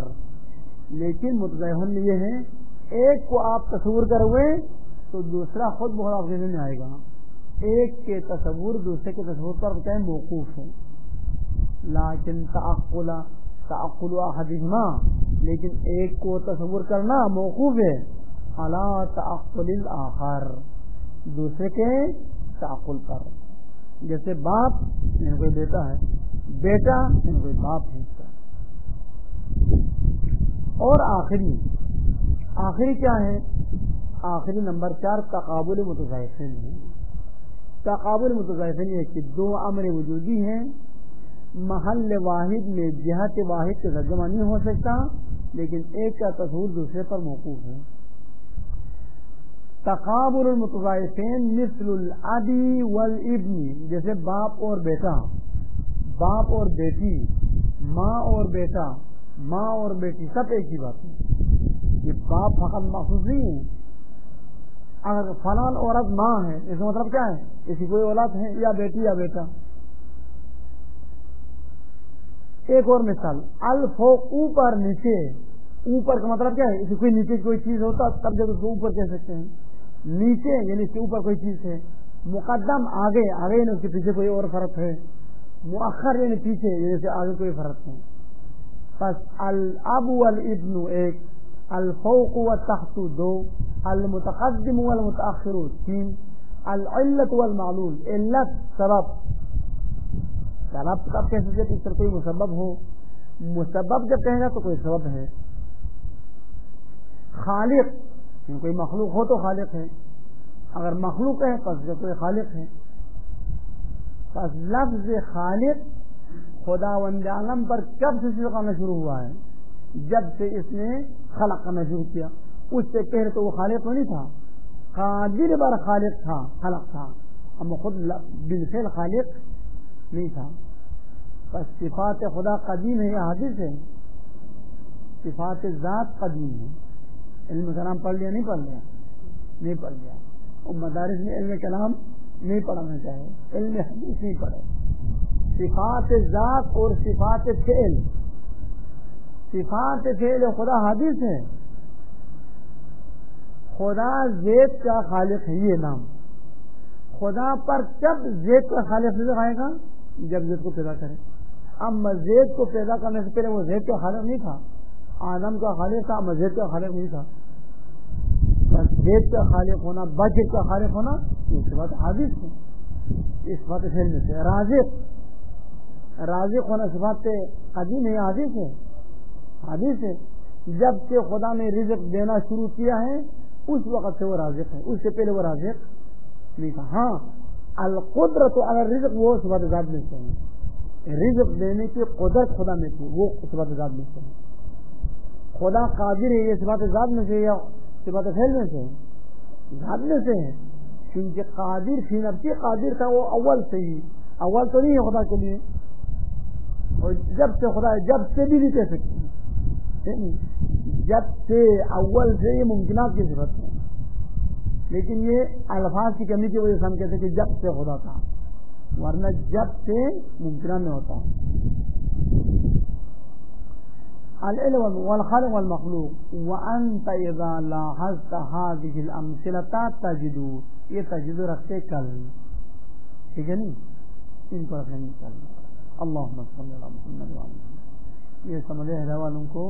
لیکن متضائفان میں یہ ہے ایک کو آپ تصور کروے تو دوسرا خود بہت آپ کے ذہن میں آئے گا. ایک کے تصور دوسرے کے تصور پر کیا موقوف ہے. لیکن تعقل احدهما, لیکن ایک کو تصور کرنا موقوف ہے على تعقل الاخر, دوسرے کے تعقل پر. جیسے باپ یعنی کوئی بیٹا ہے, بیٹا یعنی کوئی باپ ہے. اور آخری کیا ہے؟ آخری نمبر 4 تقابل متضائفین ہے. تقابل متضائفین یہ کہ دو امر وجودی ہیں, محل واحد میں جہت واحد کا ترجمہ نہیں ہو سکتا, لیکن ایک کا تصور دوسرے پر موقوف ہے. تقابل المتضائفین مثل الابی والابن, جیسے باپ اور بیٹا, باپ اور بیٹی, ماں اور بیٹا, ماں اور بیٹی, سب ایک ہی بات ہے. یہ باپ فقط مخصوص نہیں ہے. اگر فلان عورت ماں ہے اس کا مطلب کیا ہے؟ اس کی کوئی اولاد ہے یا بیٹی یا بیٹا. ایک اور مثال, الفوق اوپر نیچے, اوپر کا مطلب کیا ہے؟ اسے کوئی نیچے کوئی چیز ہوتا تب جب اس کو اوپر کہہ سکتے ہیں. نیچے یعنی اس کے اوپر کوئی چیز ہے. مقدم آگے یعنی اس کے پیچھے کوئی اور فرق ہے. مؤخر یعنی پیچھے جیسے آگے کوئی فرق ہے. بس الاب والابن ایک، الفوق والتحت دو، المتقدم والمتاخر تین، العلت والمعلول علت سبب. سبب کب کہہ سکتے اس طرح کوئی مسبب ہو، مسبب جب کہے گا تو کوئی سبب ہے. خالق کوئی مخلوق ہو تو خالق ہے، اگر مخلوق ہے پس جو کوئی خالق ہے. پس لفظ خالق خداوند عالم پر کب سے صدق کرنا شروع ہوا ہے؟ جب سے اس نے خلق کرنا شروع کیا. اس سے پہلے تو وہ خالق تو نہیں تھا، قادر بر خالق تھا، خلق تھا، اما خود بالفعل خالق نہیں تھا. پس صفات خدا قدیم ہے یا حادث ہے؟ صفات ذات قدیم ہے. علم کلام پڑھ لیا نہیں پڑھ لیا؟ نہیں پڑھ لیا. اور مدارس میں علم کلام نہیں پڑھانا چاہے، علم حدیث نہیں پڑھے. صفات ذات اور صفات فعل، صفات فعل خدا حادث ہے. خدا ذات کا خالق ہے، یہ نام. خدا پر کب ذات کا خالق نظر آئے گا؟ جب ذات کو پیدا کرے. اب ذات کو پیدا کرنے سے پہلے وہ ذات کا خالق نہیں تھا. آدم کا خالق تھا، ذات کا خالق نہیں تھا. بس ذات کا خالق ہونا، بشر کا خالق ہونا، یہ صفات حادث ہے. اس صفات فعل میں سے رازق ہونا صفات قدیم ہے، حادث ہے. حادث ہے. جب سے خدا نے رزق دینا شروع کیا ہے اس وقت سے وہ رازق ہے، اس سے پہلے وہ رازق نہیں تھا. ہاں القدرت اگر رزق وہ صفات ذات میں سے ہے، رزق دینے کی قدرت خدا میں تھی، وہ صفات ذات میں سے ہے. خدا قادر ہے، یہ صفات ذات میں سے یا صفات فعل میں سے ہے؟ ذات میں سے ہے. کیونکہ قادر فی نفسی قادر تھا، وہ اول سے ہی، اول تو نہیں ہے خدا کے لیے. اور جب سے خدا ہے، جب سے بھی نہیں کہہ سکتے، جب سے اول سے یہ ممکنات کی صفت ہے. لیکن یہ الفاظ کی کمی کی وجہ سے ہم کہتے ہیں کہ جب سے خدا تھا، ورنہ جب سے ممکنہ میں ہوتا ہے. العلم والخالق والمخلوق وانت اذا لاحظت هذه الامثله تجد، یہ تجد رکھتے کل، ٹھیک ہے نہیں؟ ان کو رکھیں کل. اللهم صل علی محمد وعلی محمد. یہ سمجھے والوں کو